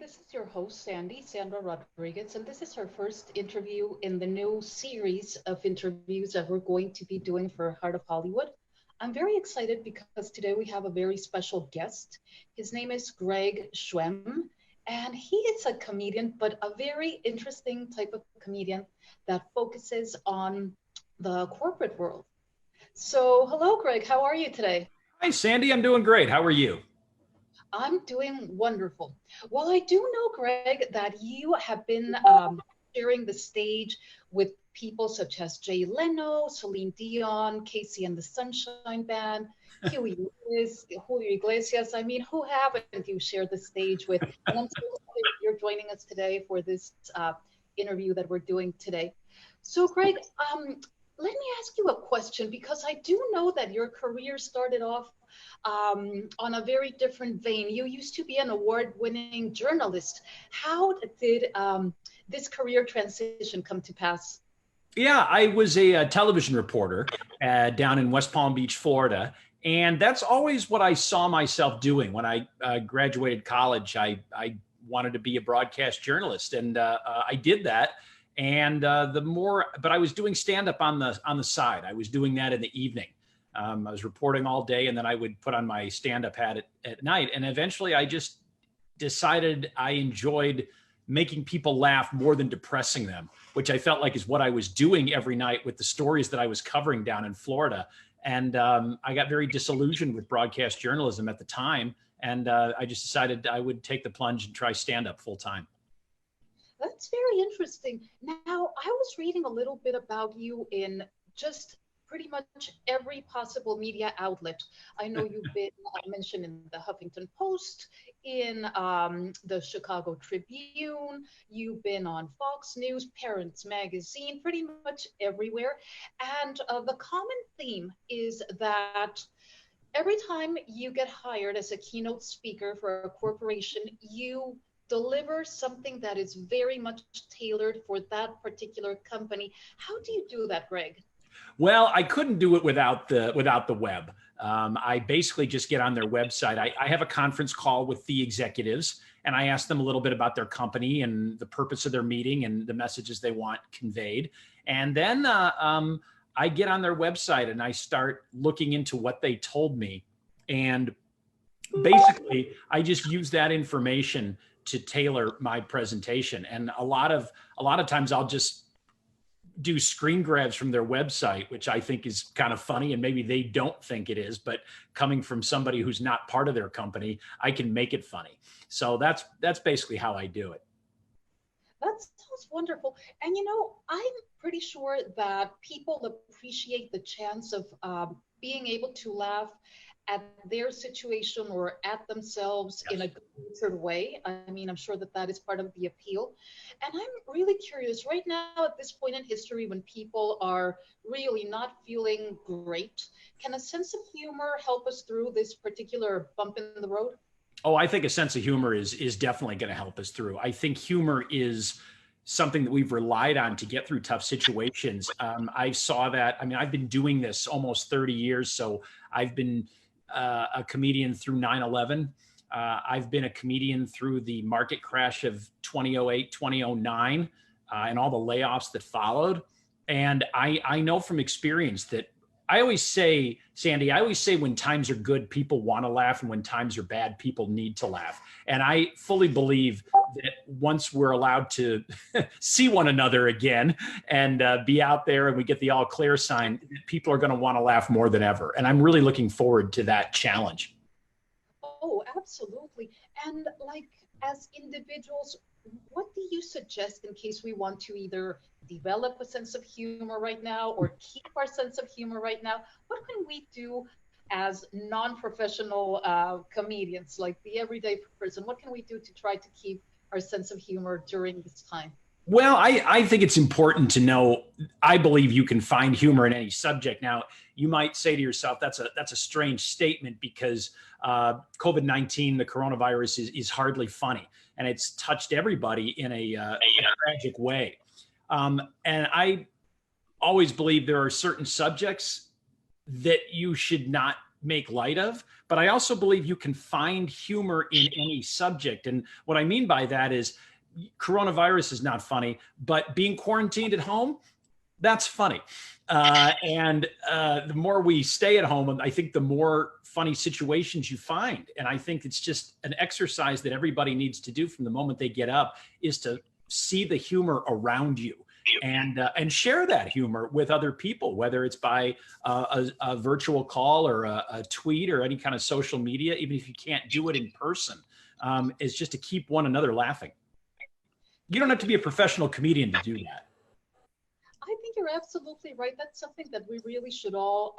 This is your host, Sandra Rodriguez, and this is our first interview in the new series of interviews that we're going to be doing for Heart of Hollywood. I'm very excited because today we have a very special guest. His name is Greg Schwem, and he is a comedian, but a very interesting type of comedian that focuses on the corporate world. So, hello, Greg. How are you today? Hi, Sandy. I'm doing great. How are you? I'm doing wonderful. Well, I do know, Greg, that you have been sharing the stage with people such as Jay Leno, Celine Dion, Casey and the Sunshine Band, Huey Lewis, Julio Iglesias. I mean, who haven't you shared the stage with? And I'm so glad you're joining us today for this interview that we're doing today. So, Greg, let me ask you a question because I do know that your career started off on a very different vein. You used to be an award-winning journalist. How did this career transition come to pass? Yeah, I was a television reporter down in West Palm Beach, Florida. And that's always what I saw myself doing. When I graduated college, I wanted to be a broadcast journalist. And I did that. And but I was doing stand-up on the side. I was doing that in the evening. I was reporting all day, and then I would put on my stand-up hat at night. And eventually I just decided I enjoyed making people laugh more than depressing them, which I felt like is what I was doing every night with the stories that I was covering down in Florida. And I got very disillusioned with broadcast journalism at the time. And I just decided I would take the plunge and try stand-up full time. That's very interesting. Now, I was reading a little bit about you in just pretty much every possible media outlet. I know you've been mentioned in the Huffington Post, in the Chicago Tribune, you've been on Fox News, Parents Magazine, pretty much everywhere. And the common theme is that every time you get hired as a keynote speaker for a corporation, you deliver something that is very much tailored for that particular company. How do you do that, Greg? Well, I couldn't do it without the web. I basically just get on their website. I have a conference call with the executives, and I ask them a little bit about their company and the purpose of their meeting and the messages they want conveyed. And then I get on their website and I start looking into what they told me. And basically, I just use that information to tailor my presentation. And a lot of times I'll just do screen grabs from their website, which I think is kind of funny, and maybe they don't think it is, but coming from somebody who's not part of their company, I can make it funny. So that's basically how I do it. That sounds wonderful. And I'm pretty sure that people appreciate the chance of being able to laugh at their situation or at themselves in a good way. I mean, I'm sure that is part of the appeal. And I'm really curious right now at this point in history when people are really not feeling great, can a sense of humor help us through this particular bump in the road? Oh, I think a sense of humor is definitely going to help us through. I think humor is something that we've relied on to get through tough situations. I saw that. I mean, I've been doing this almost 30 years. So I've been a comedian through 9/11. I've been a comedian through the market crash of 2008, 2009, and all the layoffs that followed. And I know from experience that I always say, Sandy, when times are good, people want to laugh. And when times are bad, people need to laugh. And I fully believe that once we're allowed to see one another again and be out there and we get the all clear sign, people are going to want to laugh more than ever. And I'm really looking forward to that challenge. Oh, absolutely. And like as individuals, what do you suggest in case we want to either develop a sense of humor right now or keep our sense of humor right now? What can we do as non-professional comedians, like the everyday person? What can we do to try to keep our sense of humor during this time? Well, I think it's important to know, I believe you can find humor in any subject. Now, you might say to yourself, that's a strange statement because COVID-19, the coronavirus is hardly funny. And it's touched everybody in a tragic way. And I always believe there are certain subjects that you should not make light of, but I also believe you can find humor in any subject. And what I mean by that is coronavirus is not funny, but being quarantined at home, that's funny. The more we stay at home, I think the more funny situations you find. And I think it's just an exercise that everybody needs to do from the moment they get up, is to see the humor around you and share that humor with other people, whether it's by a virtual call or a tweet or any kind of social media, even if you can't do it in person, is just to keep one another laughing. You don't have to be a professional comedian to do that. I think you're absolutely right. That's something that we really should all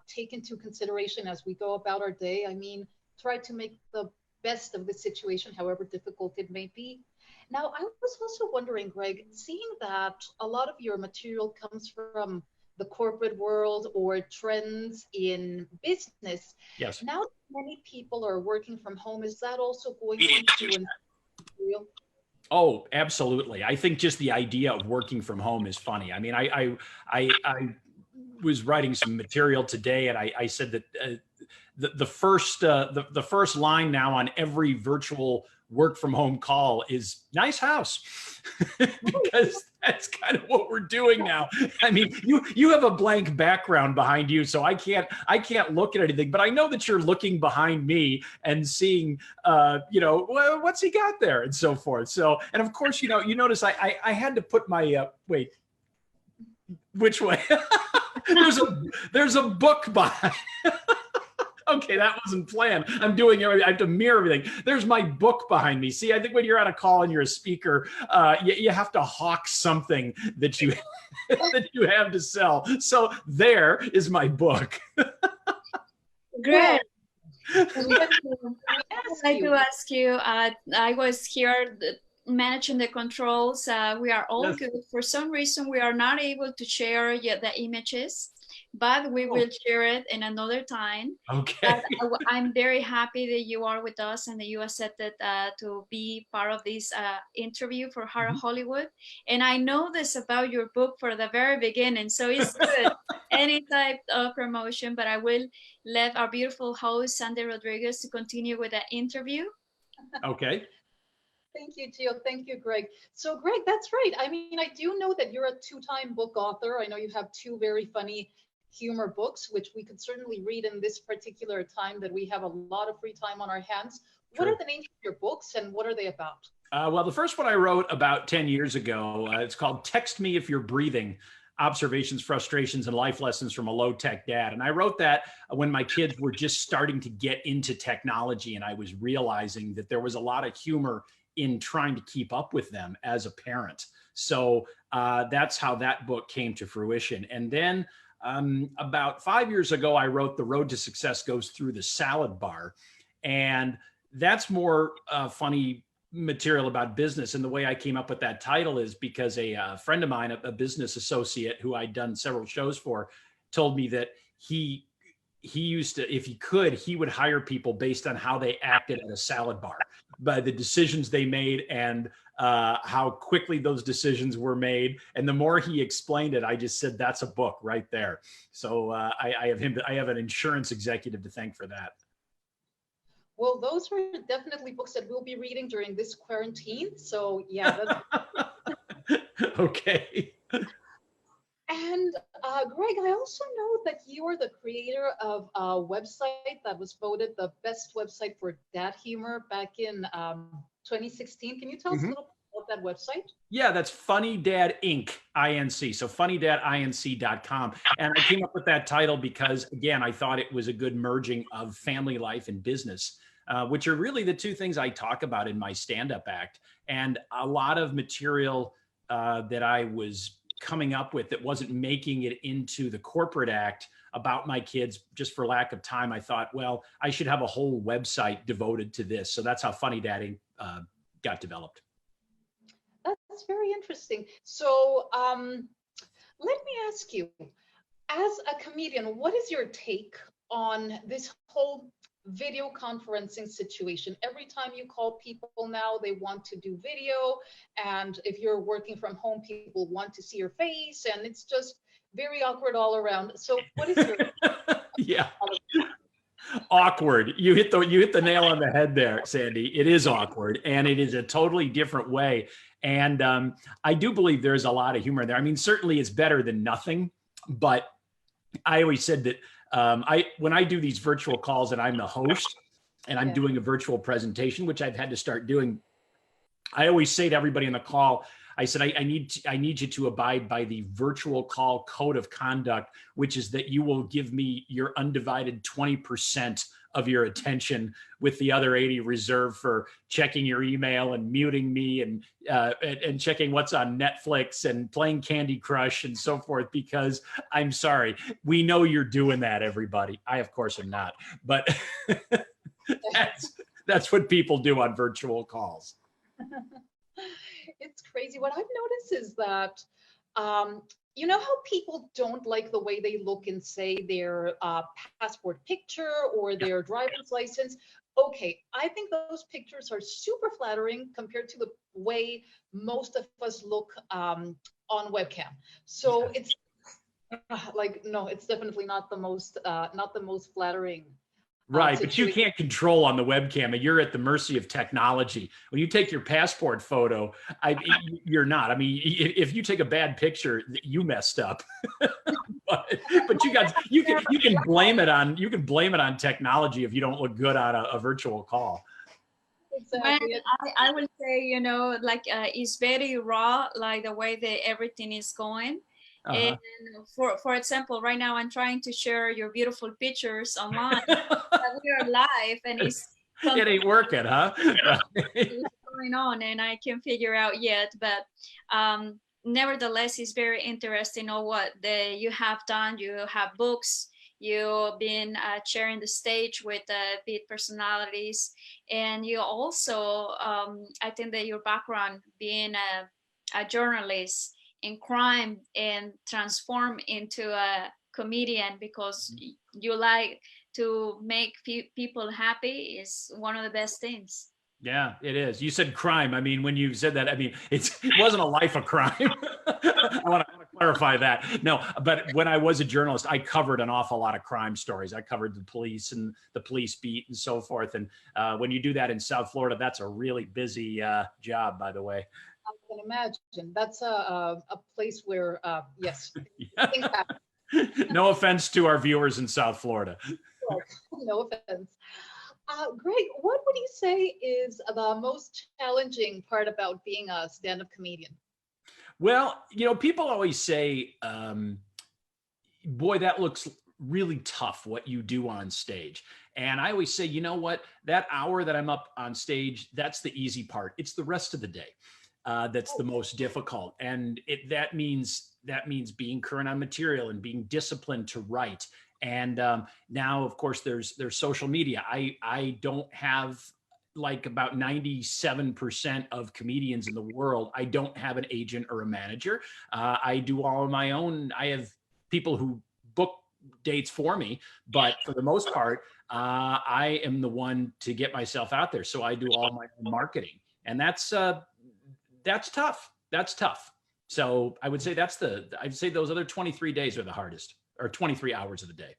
take into consideration as we go about our day. I mean, try to make the best of the situation, however difficult it may be. Now, I was also wondering, Greg, seeing that a lot of your material comes from the corporate world or trends in business. Yes. Now that many people are working from home, is that also going into material? Oh, absolutely. I think just the idea of working from home is funny. I mean, I was writing some material today, and I said that the first line now on every virtual work from home call is "nice house," because that's kind of what we're doing now. I mean, you have a blank background behind you, so I can't look at anything, but I know that you're looking behind me and seeing, well, what's he got there and so forth. So, and of course, you notice I had to put my, wait, which way? there's a book behind. Okay, that wasn't planned. I'm doing everything. I have to mirror everything. There's my book behind me. See, I think when you're on a call and you're a speaker, you have to hawk something that you that you have to sell. So there is my book. Great. I'd like to ask you, I was here managing the controls. We are all Yes. good. For some reason, we are not able to share yet the images, but we will share it in another time. Okay. But I'm very happy that you are with us and that you accepted to be part of this interview for Horror Hollywood. And I know this about your book for the very beginning, so it's good. Any type of promotion, but I will let our beautiful host, Sandy Rodriguez, to continue with the interview. Okay. Thank you, Gio. Thank you, Greg. So, Greg, that's right. I mean, I do know that you're a two-time book author. I know you have two very funny humor books, which we could certainly read in this particular time that we have a lot of free time on our hands. What are the names of your books and what are they about? Well, the first one I wrote about 10 years ago, it's called Text Me If You're Breathing: Observations, Frustrations, and Life Lessons from a Low-Tech Dad. And I wrote that when my kids were just starting to get into technology, and I was realizing that there was a lot of humor in trying to keep up with them as a parent. So that's how that book came to fruition. And then about 5 years ago, I wrote The Road to Success Goes Through the Salad Bar. And that's more funny material about business. And the way I came up with that title is because a friend of mine, a business associate who I'd done several shows for, told me that he used to, if he could, he would hire people based on how they acted at a salad bar, by the decisions they made and how quickly those decisions were made. And the more he explained it, I just said, that's a book right there. So I have an insurance executive to thank for that. Well, those are definitely books that we'll be reading during this quarantine. So yeah. Okay. And Greg, I also know that you are the creator of a website that was voted the best website for dad humor back in 2016. Can you tell us a little bit about that website? Yeah, that's Funny Dad Inc. INC. So funnydadinc.com. And I came up with that title because, again, I thought it was a good merging of family life and business, which are really the two things I talk about in my stand-up act. And a lot of material that I was coming up with that wasn't making it into the corporate act about my kids, just for lack of time, I thought, well, I should have a whole website devoted to this. So that's how Funny Dad Inc. Got developed. That's very interesting. So let me ask you, as a comedian, what is your take on this whole video conferencing situation? Every time you call people now, they want to do video. And if you're working from home, people want to see your face. And it's just very awkward all around. So what is your... Yeah. Awkward. You hit the nail on the head there, Sandy. It is awkward, and it is a totally different way. And I do believe there's a lot of humor there. I mean, certainly it's better than nothing, but I always said that when I do these virtual calls and I'm the host and I'm doing a virtual presentation, which I've had to start doing, I always say to everybody on the call, I said, I need you to abide by the virtual call code of conduct, which is that you will give me your undivided 20% of your attention, with the other 80 reserved for checking your email and muting me and checking what's on Netflix and playing Candy Crush and so forth, because I'm sorry, we know you're doing that, everybody. I, of course, am not, but that's what people do on virtual calls. It's crazy. What I've noticed is that, you know how people don't like the way they look in, say, their passport picture or their driver's license? Okay, I think those pictures are super flattering compared to the way most of us look on webcam. So it's like, no, it's definitely not the most flattering. Right, but you can't control on the webcam, and you're at the mercy of technology. When you take your passport photo, you're not. I mean, if you take a bad picture, you messed up. but you can blame it on technology if you don't look good on a virtual call. Exactly. I would say, you know, like it's very raw, like the way that everything is going. And for example, right now I'm trying to share your beautiful pictures online. We are live, and it ain't working, huh? What's going on, and I can't figure out yet. But nevertheless, it's very interesting on what you have done. You have books. You've been sharing the stage with big personalities, and you also, I think that your background being a journalist in crime and transform into a comedian because you like to make people happy is one of the best things. Yeah, it is. You said crime. I mean, when you said that, I mean, it wasn't a life of crime. I want to clarify that. No, but when I was a journalist, I covered an awful lot of crime stories. I covered the police and the police beat and so forth. And when you do that in South Florida, that's a really busy job, by the way. I can imagine. That's a place where, yes. No offense to our viewers in South Florida. No offense. Greg, what would you say is the most challenging part about being a stand-up comedian? Well, you know, people always say, boy, that looks really tough what you do on stage. And I always say, you know what, that hour that I'm up on stage, that's the easy part. It's the rest of the day that's the most difficult. And that means being current on material and being disciplined to write. And now, of course, there's social media. I don't have, like about 97% of comedians in the world, I don't have an agent or a manager. I do all of my own. I have people who book dates for me, but for the most part, I am the one to get myself out there. So I do all my own marketing, and that's tough. That's tough. So I would say I'd say those other 23 days are the hardest, or 23 hours of the day.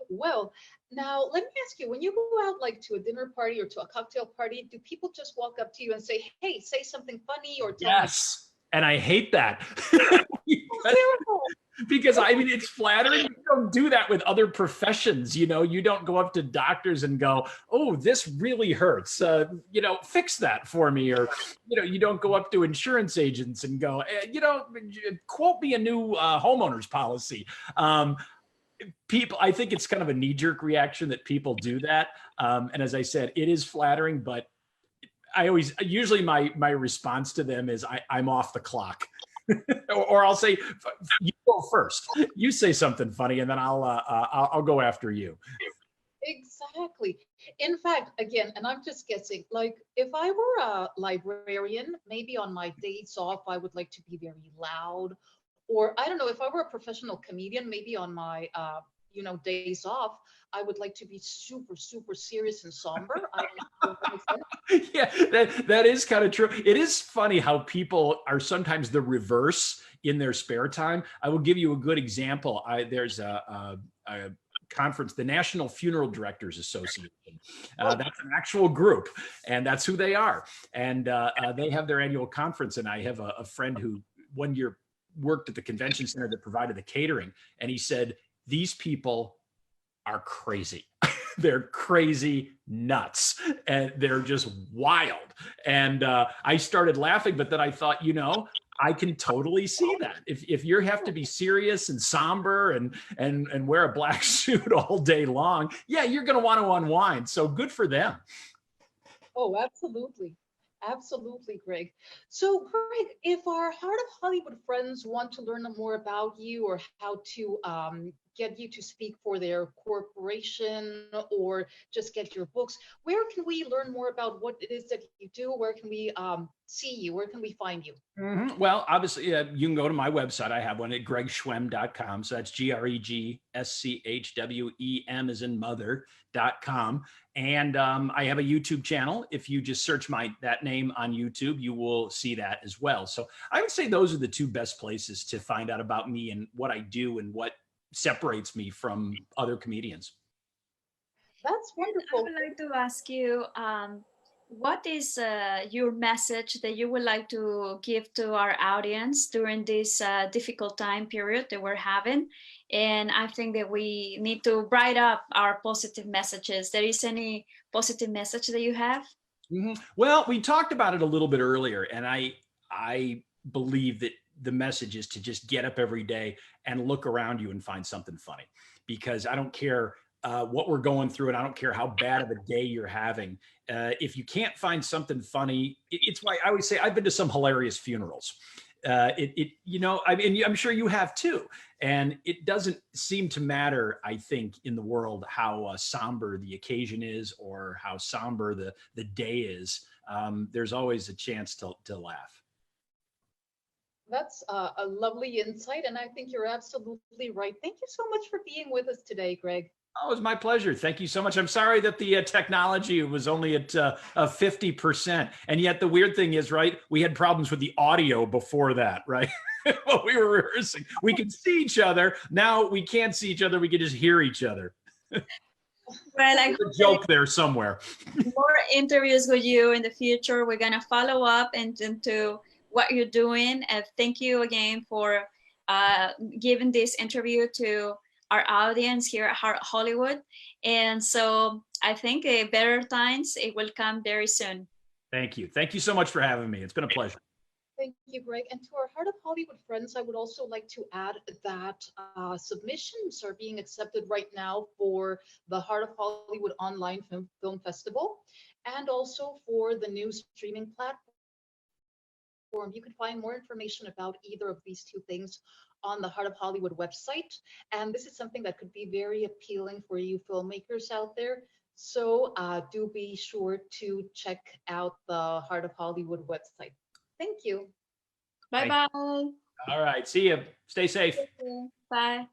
Well, now let me ask you, when you go out like to a dinner party or to a cocktail party, do people just walk up to you and say, hey, say something funny or tell Yes. Me? And I hate that. Terrible. Because I mean, it's flattering. You don't do that with other professions. You know, you don't go up to doctors and go, oh, this really hurts. You know, fix that for me. Or, you know, you don't go up to insurance agents and go, you know, quote me a new homeowner's policy. People, I think it's kind of a knee-jerk reaction that people do that. And as I said, it is flattering, but usually my response to them is I'm off the clock. or I'll say, you go first. You say something funny, and then I'll go after you. Exactly. In fact, again, and I'm just guessing, like if I were a librarian, maybe on my days off, I would like to be very loud. Or I don't know, if I were a professional comedian, maybe on my days off, I would like to be super, super serious and somber. I don't know. Yeah, that is kind of true. It is funny how people are sometimes the reverse in their spare time. I will give you a good example. There's a conference, the National Funeral Directors Association. That's an actual group, and that's who they are. And they have their annual conference. And I have a friend who one year worked at the convention center that provided the catering. And he said, these people are crazy. They're crazy nuts, and they're just wild. And I started laughing, but then I thought, you know, I can totally see that. If you have to be serious and somber and wear a black suit all day long, yeah, you're going to want to unwind. So good for them. Oh, absolutely. Absolutely, Greg. So, Greg, if our Heart of Hollywood friends want to learn more about you or how to get you to speak for their corporation or just get your books, where can we learn more about what it is that you do? Where can we see you? Where can we find you? Well, obviously, you can go to my website. I have one at gregschwem.com. So that's GREGSCHWEM as in mother.com. And I have a YouTube channel. If you just search that name on YouTube, you will see that as well. So I would say those are the two best places to find out about me and what I do and what separates me from other comedians. That's wonderful. I would like to ask you, what is your message that you would like to give to our audience during this difficult time period that we're having? And I think that we need to brighten up our positive messages. There is any positive message that you have? Well, we talked about it a little bit earlier, and I believe that the message is to just get up every day and look around you and find something funny, because I don't care what we're going through, and I don't care how bad of a day you're having. If you can't find something funny, it's why I would say I've been to some hilarious funerals. You know, I mean, I'm sure you have too. And it doesn't seem to matter, I think, in the world how somber the occasion is or how somber the day is. There's always a chance to laugh. That's a lovely insight, and I think you're absolutely right. Thank you so much for being with us today, Greg. Oh, it was my pleasure. Thank you so much. I'm sorry that the technology was only at 50%. And yet the weird thing is, right, we had problems with the audio before that, right? While we were rehearsing. We could see each other. Now we can't see each other. We can just hear each other. Well, I hope a joke there somewhere. More interviews with you in the future. We're going to follow up into what you're doing. Thank you again for giving this interview to our audience here at Hollywood. And so I think better times, it will come very soon. Thank you. Thank you so much for having me. It's been a pleasure. Thank you, Greg. And to our Heart of Hollywood friends, I would also like to add that submissions are being accepted right now for the Heart of Hollywood Online Film Festival and also for the new streaming platform. You can find more information about either of these two things on the Heart of Hollywood website. And this is something that could be very appealing for you filmmakers out there. So do be sure to check out the Heart of Hollywood website. Thank you. Bye-bye. All right. See you. Stay safe. Bye.